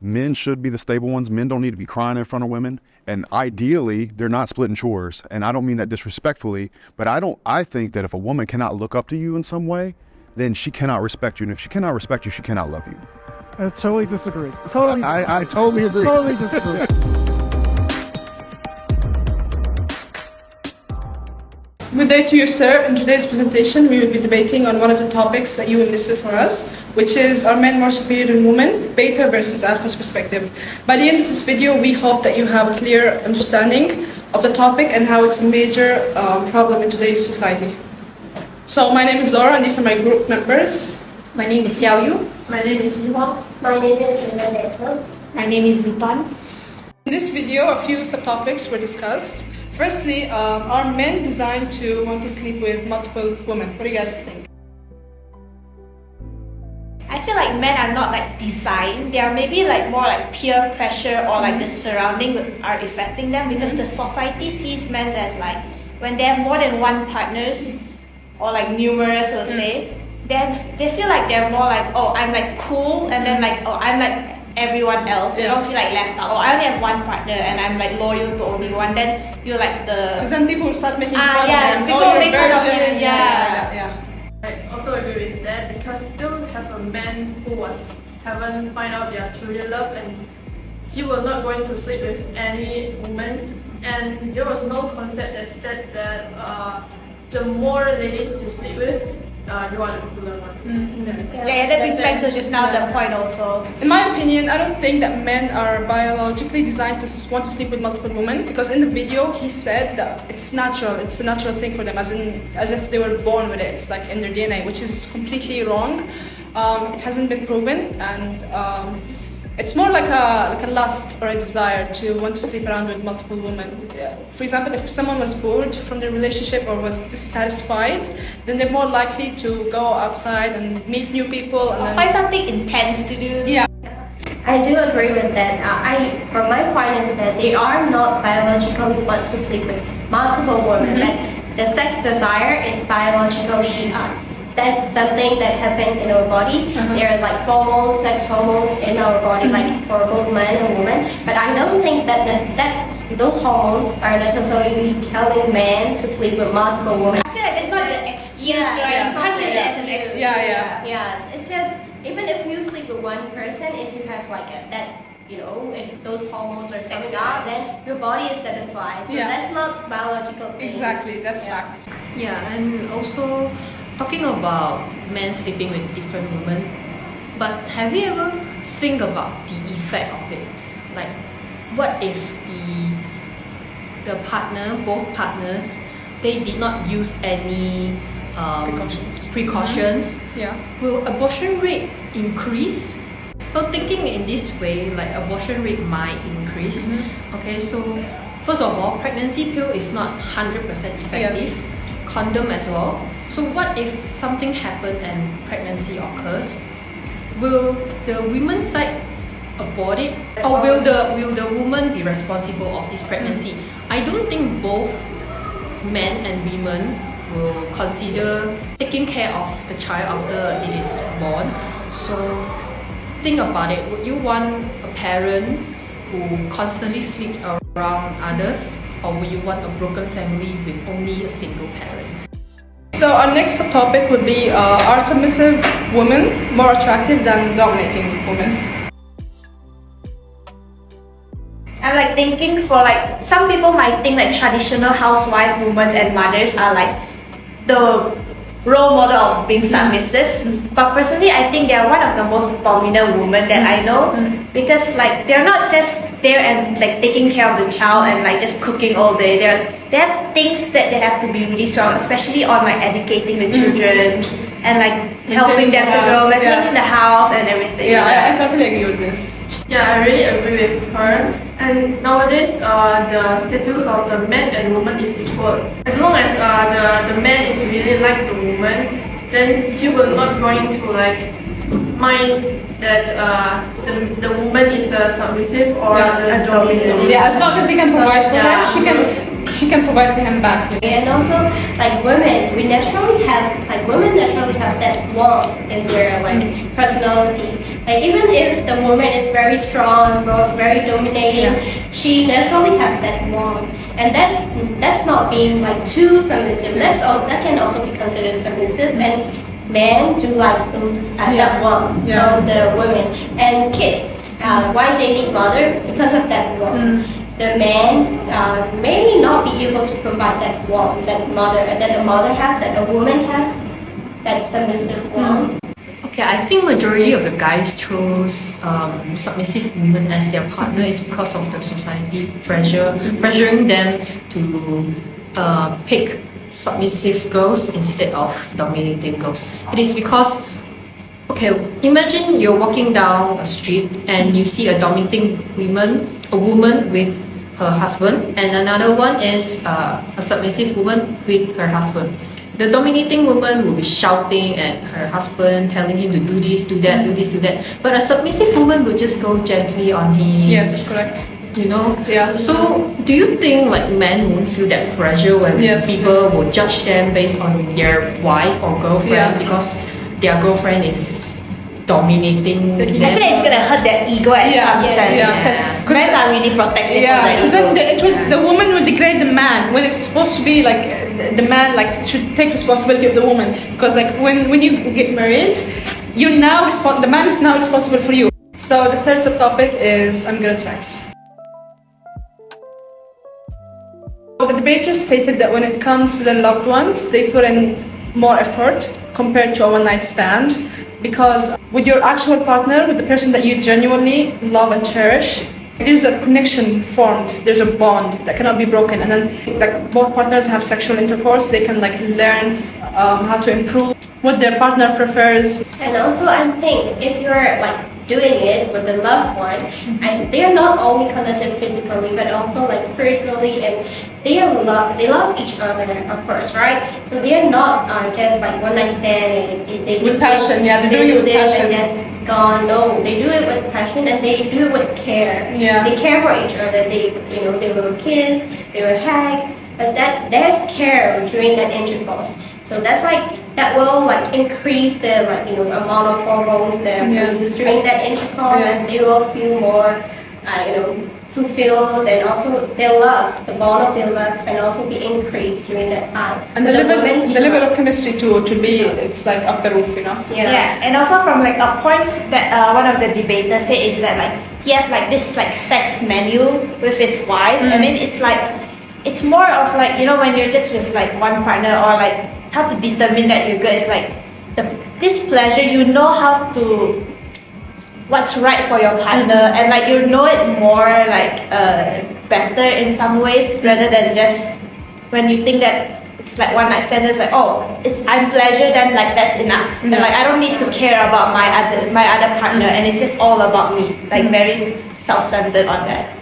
men should be the stable ones. Men don't need to be crying in front of women. And ideally, they're not splitting chores. And I don't mean that disrespectfully, but I think that if a woman cannot look up to you in some way, then she cannot respect you. And if she cannot respect you, she cannot love you. I totally disagree. Totally. I totally agree. Totally disagree. Good day to you, sir. In today's presentation, we will be debating on one of the topics that you enlisted for us, which is, are men more superior than women, beta versus alpha's perspective. By the end of this video, we hope that you have a clear understanding of the topic and how it's a major problem in today's society. So my name is Laura, and these are my group members. My name is Xiao. My name is Xiao. My name is Renata. My name is Zipan. In this video, a few subtopics were discussed. Firstly, are men designed to want to sleep with multiple women? What do you guys think? I feel like men are not like designed. They are maybe like more like peer pressure or like the surrounding are affecting them, because the society sees men as like, when they have more than one partners or like numerous, we'll say, they feel like they're more like, oh, I'm like cool, and then like, oh, I'm like everyone else. They don't feel like left out. Oh, I only have one partner and I'm like loyal to only one. Then you're like the... Because then people will start making fun of them. People oh, make you're fun of virgin. you. Yeah. I also agree with that, because still have a man who haven't find out their true love, and he will not going to sleep with any woman, and there was no concept that said that the more ladies you sleep with, you are the cooler one. Yeah, that brings back to just now the point also. In my opinion, I don't think that men are biologically designed to want to sleep with multiple women, because in the video he said that it's natural, it's a natural thing for them, as if they were born with it. It's like in their DNA, which is completely wrong. It hasn't been proven, and it's more like a lust or a desire to want to sleep around with multiple women. For example, if someone was bored from their relationship or was dissatisfied, then they're more likely to go outside and meet new people and then Find something intense to do. Yeah. I do agree with that. From my point is that they are not biologically want to sleep with multiple women. Like the sex desire is biologically that's something that happens in our body. There are like hormones, sex hormones in our body, like for both man and woman. But I don't think that those hormones are necessarily telling men to sleep with multiple women. I feel like it's not the excuse, right? You can't use it as an excuse. Yeah, it's just, even if you sleep with one person, if you have like if those hormones are coming out, then your body is satisfied. So that's not biological thing. Exactly, that's facts. Yeah, and also talking about men sleeping with different women, but have you ever think about the effect of it? Like, what if the partner, both partners, they did not use any precautions? Yeah. Will abortion rate increase? Well, thinking in this way, like abortion rate might increase. Okay, so first of all, pregnancy pill is not 100% effective. Condom as well. So what if something happened and pregnancy occurs? Will the women's side abort it, or will the woman be responsible of this pregnancy? I don't think both men and women will consider taking care of the child after it is born. So think about it. Would you want a parent who constantly sleeps around others, or would you want a broken family with only a single parent? So our next subtopic would be, are submissive women more attractive than dominating women? I'm like thinking for like, some people might think like traditional housewife women and mothers are like the role model of being submissive, but personally I think they are one of the most dominant women that I know, because like they're not just there and like taking care of the child and like just cooking all day. They have things that they have to be really strong, especially on like educating the children and like helping them to grow, like cleaning the house and everything. Yeah, I totally agree with this. Yeah, I really agree with her. And nowadays, the status of the man and woman is equal. As long as the man is really like the woman, then he will not going to like mind that the woman is submissive or the dominant. Yeah, as long as he can provide for her, she can she can provide for him back. You know? And also, like women, women naturally have that warmth in their personality. Like even if the woman is very strong, very dominating, she naturally have that warmth, and that's not being like too submissive. That can also be considered submissive, and men do like those that warmth from the women and kids. Why they need mother? Because of that warmth. The man may not be able to provide that warmth that the mother has, that the woman has, that submissive warmth. Okay, I think majority of the guys chose submissive women as their partner is because of the society pressuring them to pick submissive girls instead of dominating girls. It is because, okay, imagine you're walking down a street and you see a dominating woman with her husband, and another one is a submissive woman with her husband. The dominating woman will be shouting at her husband, telling him to do this, do that, do this, do that. But a submissive woman will just go gently on him. Yes, correct. You know? Yeah. So, do you think like men won't feel that pressure when people will judge them based on their wife or girlfriend because their girlfriend is dominating? I feel like it's gonna hurt their ego at some sense because men are really protective of their egos. The woman will degrade the man when it's supposed to be like the man should take responsibility of the woman, because like when you get married, the man is now responsible for you. So the third subtopic is I'm good at sex. The debaters stated that when it comes to their loved ones, they put in more effort compared to a one-night stand, because with your actual partner, with the person that you genuinely love and cherish, there's a connection formed, there's a bond that cannot be broken, and then like both partners have sexual intercourse, they can like learn how to improve what their partner prefers. And also I think if you're like doing it with the loved one, and they are not only connected physically but also like spiritually, and they love each other, of course, right? So they are not just like one night stand and they with passion, they're doing it with passion. And that's gone. No, they do it with passion and they do it with care. Yeah. They care for each other. They will kiss, they will hug, but there's care during that intercourse. So that will increase the amount of hormones that are produced during that intercourse, and they will feel more fulfilled, and also the bond of their love can also be increased during that time. And the level of chemistry too, it's like up the roof, Yeah, and also from like a point that one of the debaters said is that he have this sex menu with his wife, and then it's more of when you're just with one partner, or how to determine that you're good. It's this pleasure, how to what's right for your partner, and you know it more better in some ways, rather than just when you think that it's one night stand, it's I'm pleasure, then that's enough. And I don't need to care about my other partner, and it's just all about me, very self-centered on that.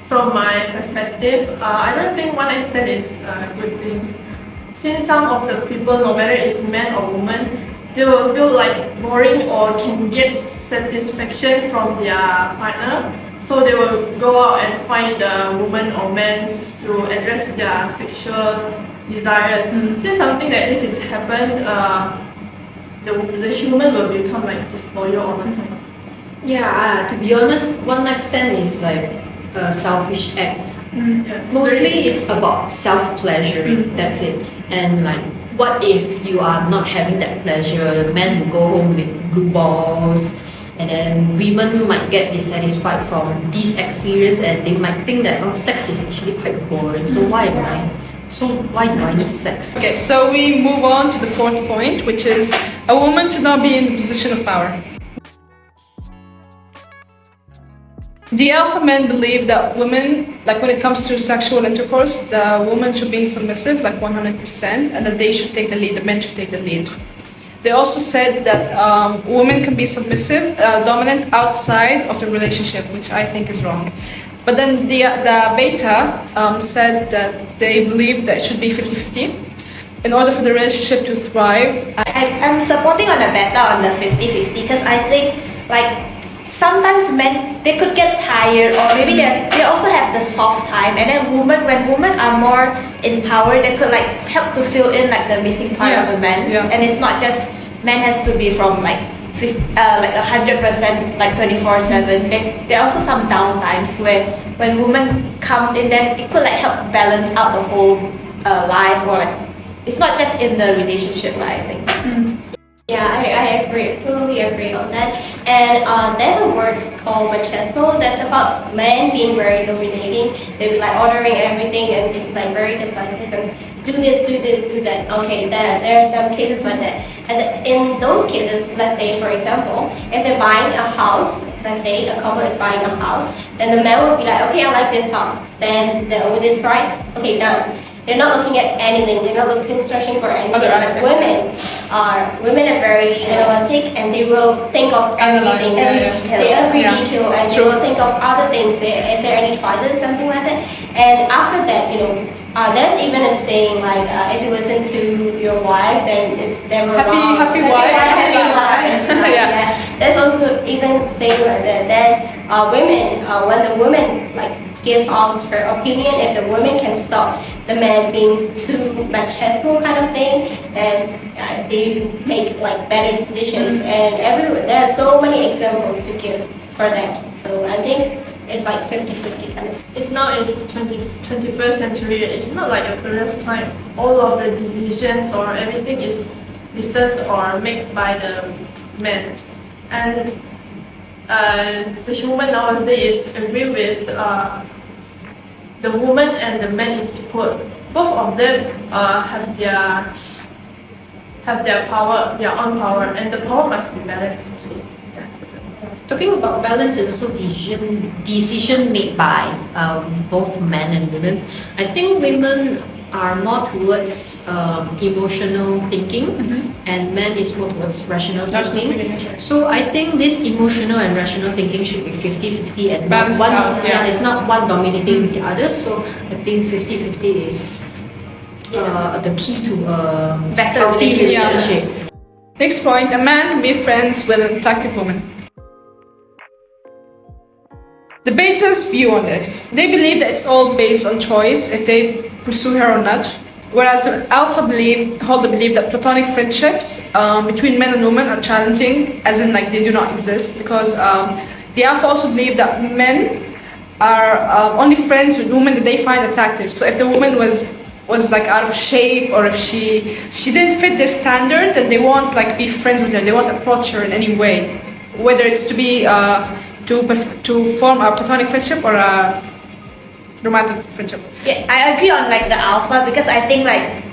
From my perspective, I don't think one night stand is a good thing. Since some of the people, no matter it's man or woman, they will feel boring or can get satisfaction from their partner, so they will go out and find a woman or man to address their sexual desires. Since something like this has happened, the human will become disloyal all the time. Yeah, to be honest, one night stand is a selfish act. Yeah, Mostly it's about self-pleasuring, that's it. And what if you are not having that pleasure? Men will go home with blue balls, and then women might get dissatisfied from this experience, and they might think that sex is actually quite boring. So why do I need sex? Okay, so we move on to the fourth point, which is a woman should not be in the position of power. The alpha men believe that women, when it comes to sexual intercourse, the woman should be submissive, 100%, and that they should take the lead, the men should take the lead. They also said that women can be submissive, dominant outside of the relationship, which I think is wrong. But then the beta said that they believe that it should be 50-50 in order for the relationship to thrive. I'm supporting on the beta on the 50-50, because I think sometimes men they could get tired, or maybe they also have the soft time, and then when women are more empowered, they could like help to fill in like the missing part of the men. And it's not just men has to be from like 100% like 24/7. There are also some downtimes where when woman comes in, then it could like help balance out the whole life, or like it's not just in the relationship, I think. Yeah, I agree, totally agree on that. And there's a word called machismo that's about men being very dominating. They be like ordering everything and be like very decisive and do this, do that. Okay, there are some cases like that. And in those cases, let's say for example, if they're buying a house, let's say a couple is buying a house, then the man would be like, okay, I like this house. Then with this price, okay, done. They're not looking at anything. They're not searching for anything. Other aspects. But women are very analytic, and they will think of everything, every detail, and they will think of other things. If there are any choices, something like that. And after that, there's even a saying like, if you listen to your wife, then it's never wrong. Happy wife, happy life. Yeah. There's also even saying like that. Then women, when the woman like give out her opinion, if the woman can stop the man being too machismo kind of thing, then they make like better decisions. And there are so many examples to give for that. So I think it's like 50-50 kind of. It's now is 21st century. It's not like a previous time. All of the decisions or everything is listened or made by the men. And the human nowadays agree with the woman and the man is equal. Both of them have their power, their own power, and the power must be balanced too. Yeah, that's it. Talking about balance and also decision made by both men and women, I think women are more towards emotional thinking, and men is more towards rational thinking. So I think this emotional and rational thinking should be 50-50, and Balance one, out, it's not one dominating the other. So I think 50-50 is the key to a Better healthy relationship. relationship. Next point, a man can be friends with an attractive woman. The betas' view on this. They believe that it's all based on choice if they pursue her or not. Whereas the alpha hold the belief that platonic friendships between men and women are challenging, as in like they do not exist, because the alpha also believe that men are only friends with women that they find attractive. So if the woman was like out of shape, or if she didn't fit their standard, then they won't like be friends with her. They won't approach her in any way, whether it's to be to form a platonic friendship or a romantic friendship. Yeah, I agree on like the alpha, because I think like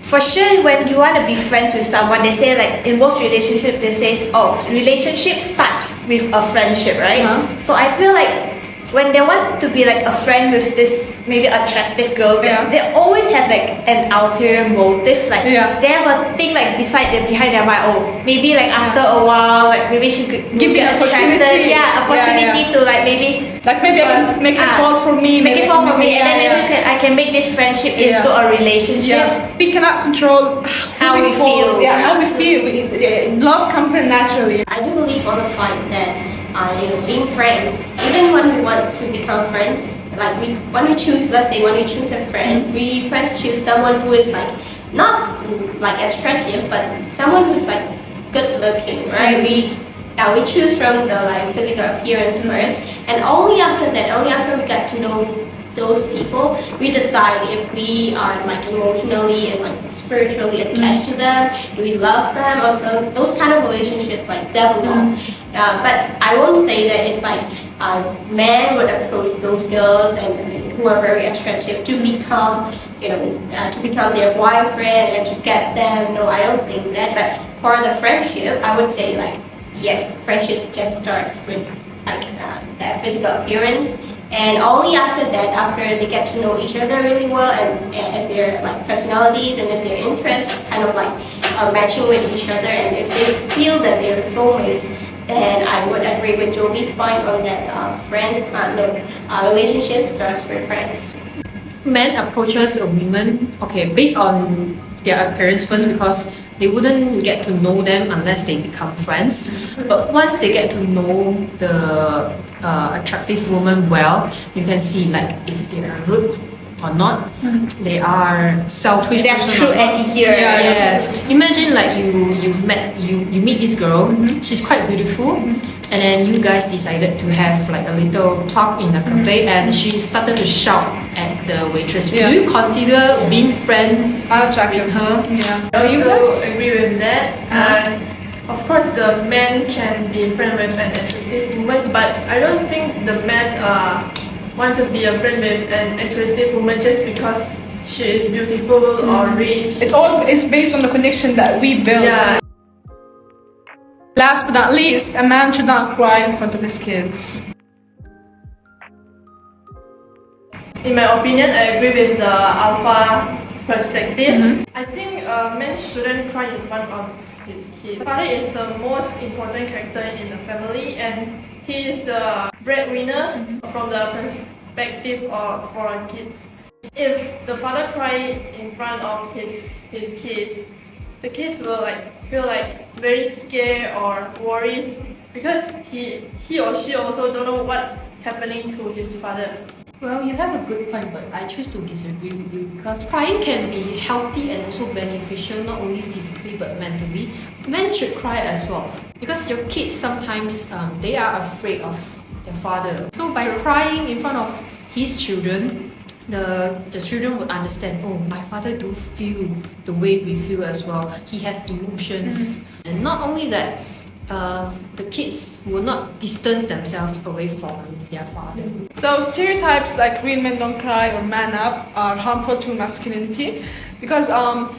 for sure when you want to be friends with someone, they say like in most relationships they say, oh, relationship starts with a friendship, right? So I feel like when they want to be like a friend with this maybe attractive girl, they always have like an ulterior motive. Like they have a thing like behind their mind. Oh, maybe like after a while, like maybe she could Give me an opportunity. Opportunity to like maybe I can make her fall for me. Make it fall for me, and then maybe I can make this friendship into a relationship. We cannot control How we feel. Yeah, how we feel. Love comes in naturally. I do believe on the point that being friends, even when we want to become friends, like when we choose a friend, we first choose someone who is like not like attractive, but someone who's like good looking, right? We choose from the like physical appearance first, and only after we get to know those people, we decide if we are like emotionally and like spiritually attached to them, do we love them, or so those kind of relationships like develop. But I won't say that it's like men would approach those girls and who are very attractive to become their boyfriend and to get them. No, I don't think that. But for the friendship, I would say like yes, friendship just starts with like their physical appearance. And only after that, after they get to know each other really well, and if their like personalities and if their interests kind of like are matching with each other, and if they feel that they're soulmates, then I would agree with Jovi's point on that. Relationship starts with friends. Men approaches a woman, based on their appearance first, because they wouldn't get to know them unless they become friends. But once they get to know the attractive woman well, you can see like if they are rude or not, they are selfish. They are person true or not. adhere. Yes. Imagine like you meet this girl. She's quite beautiful, and then you guys decided to have like a little talk in a cafe, and she started to shout at the waitress. Yeah. Do you consider being friends Unattractive. with her? Yeah. I You also guys? agree with that. And of course, the man can be friend with an attractive woman, but I don't think the man want to be a friend with an attractive woman just because she is beautiful or rich. It all is based on the connection that we build. Yeah. Last but not least, a man should not cry in front of his kids. In my opinion, I agree with the alpha perspective. I think men shouldn't cry in front of his kids. Father is the most important character in the family, and he is the breadwinner from the perspective of for kids. If the father cry in front of his kids, the kids will like feel like very scared or worries because he or she also don't know what happening to his father. Well, you have a good point, but I choose to disagree with you because crying can be healthy and also beneficial, not only physically but mentally. Men should cry as well because your kids sometimes they are afraid of their father. So by crying in front of his children, the children would understand. Oh, my father do feel the way we feel as well. He has emotions, and not only that. The kids will not distance themselves away from their father. So stereotypes like real men don't cry or man up are harmful to masculinity because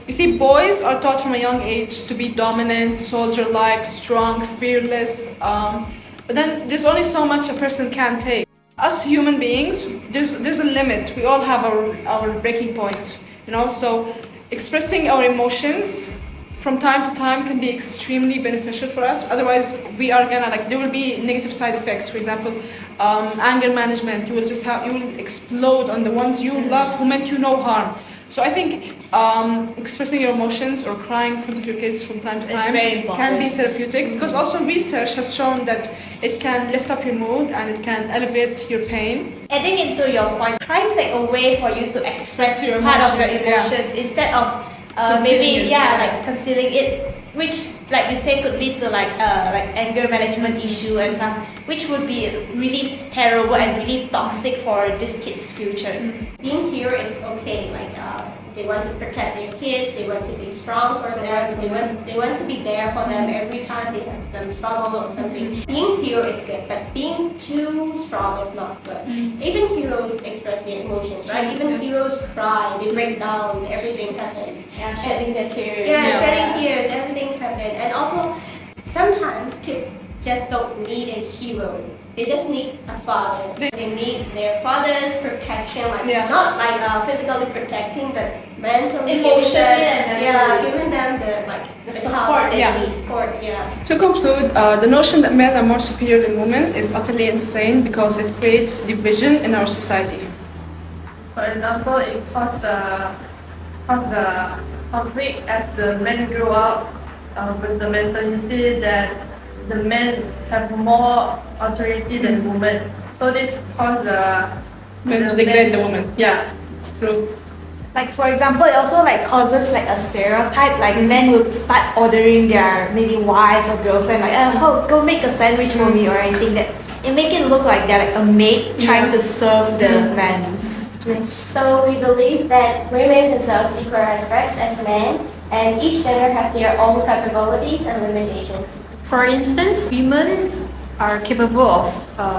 you see boys are taught from a young age to be dominant, soldier-like, strong, fearless, but then there's only so much a person can take. Us human beings, there's a limit. We all have our breaking point, you know, so expressing our emotions from time to time can be extremely beneficial for us. Otherwise, we are gonna there will be negative side effects. For example, anger management. You will explode on the ones you love who meant you no harm. So I think expressing your emotions or crying in front of your kids from time to time can be therapeutic because also research has shown that it can lift up your mood and it can elevate your pain. Adding into your point, crying is like a way for you to express Your part of your emotions, emotions instead of Concealing it, like concealing it, which like you say could lead to like anger management issue and stuff, which would be really terrible and really toxic for this kid's future. Being here is okay. Like they want to protect their kids. They want to be strong for them. They want to be there for them every time they have them trouble or something. Being hero is good, but being too strong is not good. Even heroes express their emotions, right? Even heroes cry. They break down. Everything happens. Yeah, shedding the tears. Yeah, shedding tears. Everything's happened. And also, sometimes kids just don't need a hero. They just need a father. They need their father's protection, not like physically protecting, but mentally, Emotionally giving them the support power, they the need. support, To conclude, the notion that men are more superior than women is utterly insane because it creates division in our society. For example, it caused the conflict as the men grow up with the mentality that the men have more authority than women. So this caused the Men to degrade the woman. Yeah, true. Like for example, it also like causes like a stereotype. Like men would start ordering their maybe wives or girlfriend like, oh, go make a sandwich for me or anything that it make it look like they're like a maid trying to serve the men. So we believe that women deserve equal respect as men, and each gender has their own capabilities and limitations. For instance, women are capable of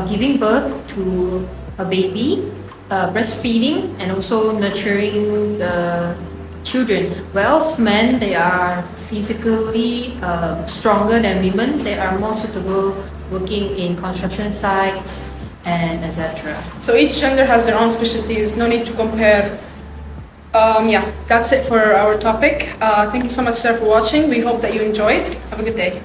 giving birth to a baby, breastfeeding, and also nurturing the children. Whereas men, they are physically stronger than women. They are more suitable working in construction sites and etc. So each gender has their own specialties. No need to compare. Yeah, that's it for our topic. Thank you so much, sir, for watching. We hope that you enjoyed. Have a good day.